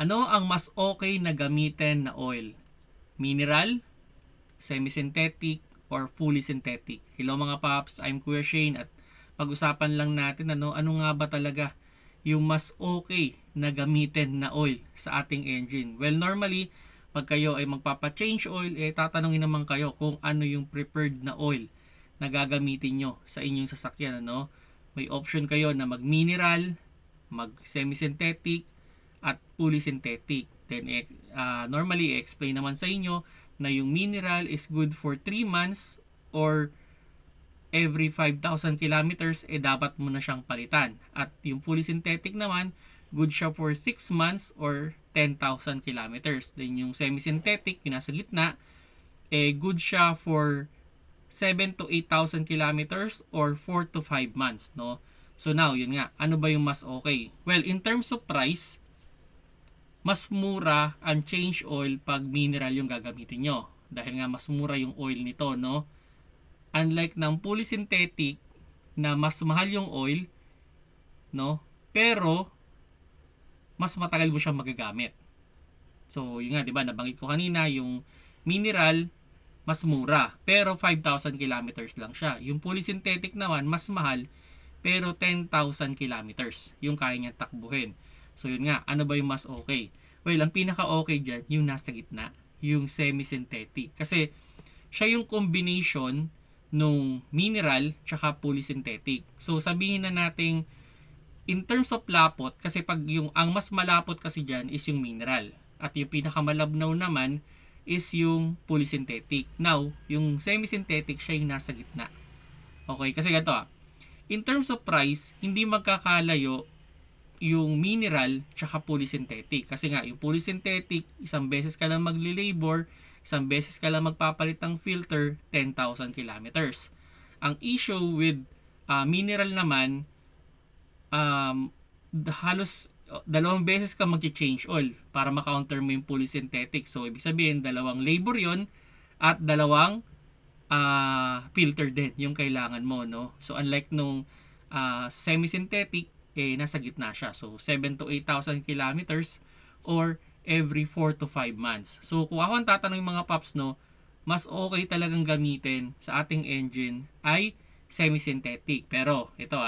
Ano ang mas okay na gamitin na oil? Mineral, semi-synthetic, or fully synthetic? Hello mga paps, I'm Kuya Shane at pag-usapan lang natin ano nga ba talaga yung mas okay na gamitin na oil sa ating engine. Well, normally, pag kayo ay magpapa-change oil, tatanungin naman kayo kung ano yung preferred na oil na gagamitin nyo sa inyong sasakyan. May option kayo na mag-mineral, mag-semi-synthetic, at fully synthetic. Then, normally, explain naman sa inyo na yung mineral is good for 3 months or every 5,000 kilometers, dapat mo na siyang palitan. At yung fully synthetic naman, good siya for 6 months or 10,000 kilometers. Then yung semi-synthetic, yung nasa gitna, good siya for 7 to 8,000 kilometers or 4 to 5 months, no? So now, yun nga, ano ba yung mas okay? Well, in terms of price, mas mura ang change oil pag mineral yung gagamitin nyo. Dahil nga mas mura yung oil nito, no? Unlike ng fully synthetic na mas mahal yung oil, no? Pero mas matagal mo siyang magagamit. So, yun nga, 'di ba? Nabanggit ko kanina yung mineral mas mura, pero 5,000 kilometers lang siya. Yung fully synthetic naman mas mahal, pero 10,000 kilometers yung kaya niya takbuhin. So, yun nga, ano ba yung mas okay? Well, ang pinaka okay diyan yung nasa gitna, yung semi-synthetic. Kasi siya yung combination nung mineral tsaka polysynthetic. So sabihin na nating in terms of lapot, kasi pag yung ang mas malapot kasi diyan is yung mineral at yung pinakamalabnaw naman is yung polysynthetic. Now, yung semi-synthetic siya yung nasa gitna. Okay, kasi ganito in terms of price, hindi magkakalayo yung mineral tsaka polysynthetic. Kasi nga, yung polysynthetic, isang beses ka lang magli-labor, isang beses ka lang magpapalit ng filter, 10,000 kilometers. Ang issue with mineral naman, halos dalawang beses ka mag-change oil para ma-counter mo yung polysynthetic. So, ibig sabihin, dalawang labor yon at dalawang filter din yung kailangan mo, no? So, unlike nung semi-synthetic, nasa gitna siya. So, 7 to 8,000 kilometers or every 4 to 5 months. So, kung ako ang tatanong mga paps, no, mas okay talagang gamitin sa ating engine ay semi-synthetic. Pero, ito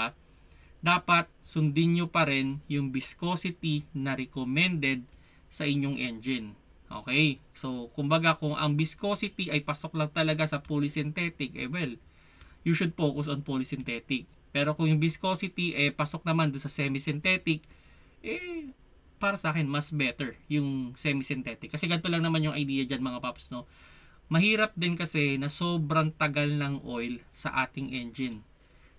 dapat sundin nyo pa rin yung viscosity na recommended sa inyong engine. Okay? So, kumbaga kung ang viscosity ay pasok lang talaga sa polysynthetic, well, you should focus on polysynthetic. Pero kung yung viscosity pasok naman doon sa semi-synthetic, para sa akin mas better yung semi-synthetic. Kasi ganito lang naman yung idea dyan mga paps, no? Mahirap din kasi na sobrang tagal ng oil sa ating engine.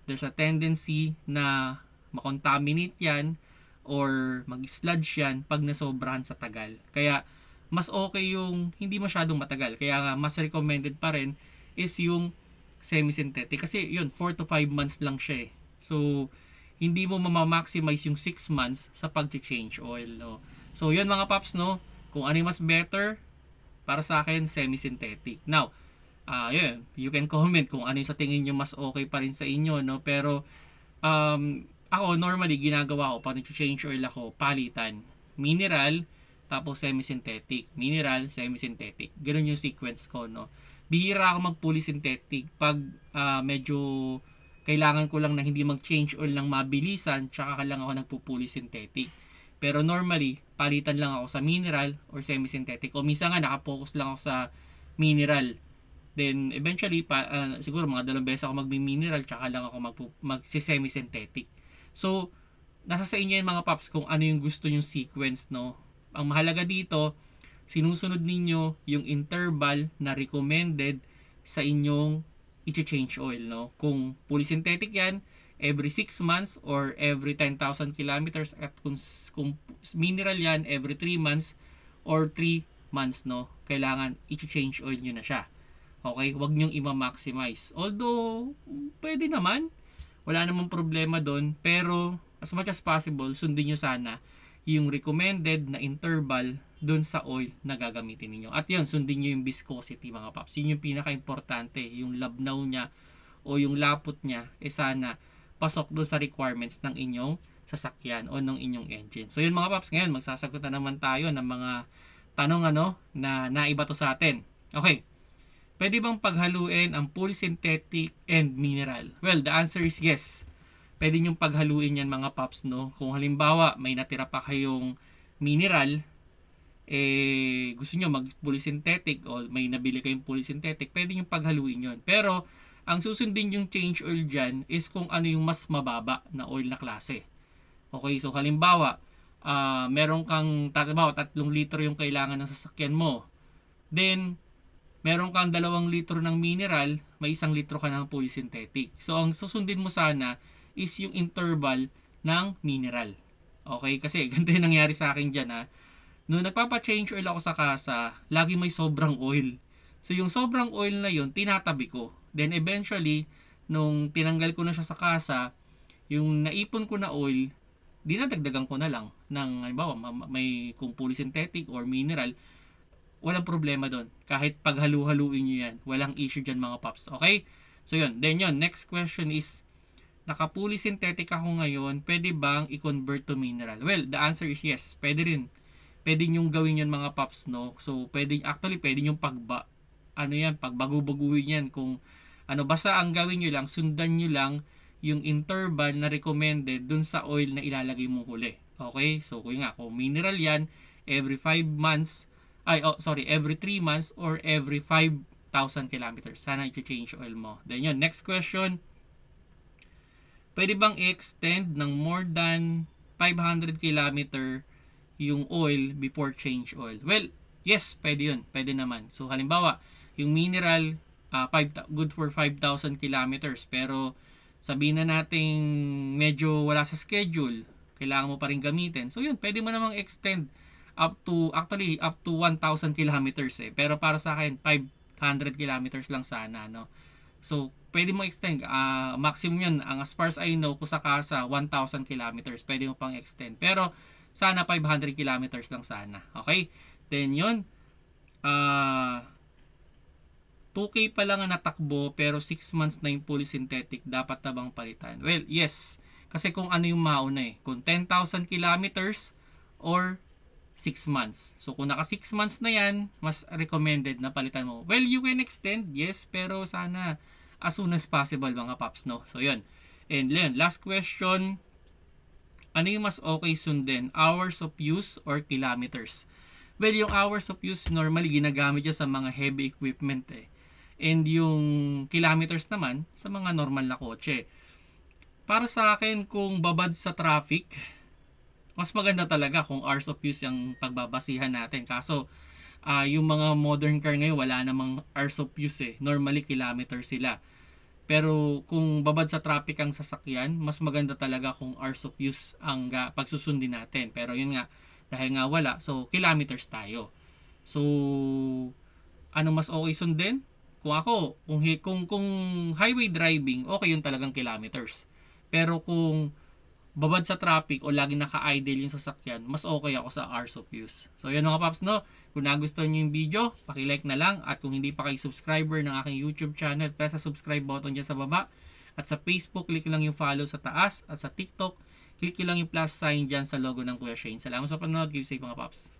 There's a tendency na makontaminate yan or mag-sludge yan pag nasobrahan sa tagal. Kaya mas okay yung hindi masyadong matagal. Kaya nga mas recommended pa rin is yung semi-synthetic. Kasi yun, 4 to 5 months lang siya. So, hindi mo mamamaximize yung 6 months sa pag-change oil. No? So, yun mga paps, no? Kung ano yung mas better, para sa akin, semi-synthetic. Now, yun, you can comment kung ano yung sa tingin nyo mas okay pa rin sa inyo, no? Pero, ako, normally, ginagawa ko, pag nag-change oil ako, palitan. Mineral, tapos semi-synthetic. Mineral, semi-synthetic. Ganun yung sequence ko, no? Bihira ako mag-polysynthetic pag medyo kailangan ko lang na hindi mag-change oil ng mabilisan, tsaka lang ako nagpo-polysynthetic. Pero normally, palitan lang ako sa mineral or semi-synthetic. O minsan nga, nakapokus lang ako sa mineral. Then, eventually, siguro mga 2 beses ako mag-mineral, tsaka lang ako mag-semi-synthetic. So, nasa sa inyo yung mga paps kung ano yung gusto yung sequence, no? Ang mahalaga dito, sinusunod ninyo yung interval na recommended sa inyong i-change oil, no? Kung polysynthetic yan, every 6 months or every 10,000 kilometers, at kung mineral yan, every 3 months or 3 months, no? Kailangan i-change oil nyo na siya. Okay? Huwag nyong i-maximize. Although, pwede naman. Wala namang problema doon. Pero, as much as possible, sundin nyo sana yung recommended na interval doon sa oil na gagamitin niyo. At yun, sundin nyo yung viscosity mga paps. Yun yung pinaka-importante. Yung labnaw niya o yung lapot niya, sana pasok doon sa requirements ng inyong sasakyan o ng inyong engine. So yun mga paps, ngayon magsasagot na naman tayo ng mga tanong na naiba to sa atin. Okay. Pwede bang paghaluin ang fully synthetic and mineral? Well, the answer is yes. Pwede nyong paghaluin yan mga paps, no? Kung halimbawa may natira pa kayong mineral, gusto nyo mag fully synthetic o may nabili kayong fully synthetic, pwede nyong paghaluin yon. Pero ang susundin yung change oil dyan is kung ano yung mas mababa na oil na klase. Okay, so halimbawa, meron kang 3 litro yung kailangan ng sasakyan mo. Then, meron kang 2 litro ng mineral, may 1 litro ka ng fully synthetic. So, ang susundin mo sana is yung interval ng mineral. Okay, kasi ganito yung nangyari sa akin dyan ha. Nung nagpapa-change oil ako sa kasa, lagi may sobrang oil. So, yung sobrang oil na yun, tinatabi ko. Then, eventually, nung tinanggal ko na siya sa kasa, yung naipon ko na oil, dinadagdagan ko na lang ng, halimbawa, may kung fully synthetic or mineral, walang problema doon. Kahit paghalu-haluin nyo yan, walang issue dyan mga paps. Okay? So, yun. Then, yun. Next question is, naka-fully synthetic ako ngayon, pwede bang i-convert to mineral? Well, the answer is yes. Pwede rin. Pwede nyong gawin yan mga paps, no? So, pwede nyong pagbago-baguhin yan kung basta ang gawin nyo lang, sundan nyo lang yung interval na recommended dun sa oil na ilalagay mong huli. Okay? So, kung mineral yan, every 3 months or every 5,000 kilometers. Sana i-change oil mo. Then yun, next question. Pwede bang i-extend ng more than 500 kilometer yung oil before change oil? Well, yes, pwede yun. Pwede naman. So, halimbawa, yung mineral, good for 5,000 kilometers. Pero, sabihin na natin medyo wala sa schedule, kailangan mo pa rin gamitin. So, yun, pwede mo namang extend up to 1,000 kilometers eh. Pero para sa akin, 500 kilometers lang sana, no? So, pwede mo extend. Maximum yun, as far as I know, kung sa kasa, 1,000 kilometers. Pwede mo pang extend. Pero, sana 500 kilometers lang sana. Okay? Then, yun. 2K pa lang ang natakbo, pero 6 months na yung fully synthetic. Dapat na bang palitan? Well, yes. Kasi kung ano yung mauna eh. Kung 10,000 kilometers or 6 months. So, kung naka 6 months na yan, mas recommended na palitan mo. Well, you can extend, yes, pero sana as soon as possible, mga paps, no? So, yun. And yun, last question. Ano yung mas okay sundin? Hours of use or kilometers? Well, yung hours of use, normally, ginagamit yan sa mga heavy equipment eh. And yung kilometers naman, sa mga normal na kotse. Para sa akin, kung babad sa traffic, mas maganda talaga kung hours of use yung pagbabasihan natin. Kaso, yung mga modern car ngayon, wala namang hours of use eh. Normally, kilometers sila. Pero kung babad sa traffic ang sasakyan, mas maganda talaga kung hours of use ang pagsusundin natin. Pero yun nga, dahil nga wala, so kilometers tayo. So, ano mas okay sundin? Kung ako, kung highway driving, okay yun talagang kilometers. Pero kung babad sa traffic o lagi naka-idle yung sasakyan, mas okay ako sa hours of use. So, yun mga paps, no? Kung nagustuhan nyo yung video, paki-like na lang. At kung hindi pa kayo subscriber ng aking YouTube channel, press sa subscribe button dyan sa baba. At sa Facebook, click lang yung follow sa taas. At sa TikTok, click lang yung plus sign dyan sa logo ng Kuya Shane. Salamat sa panonood. Keep safe mga paps.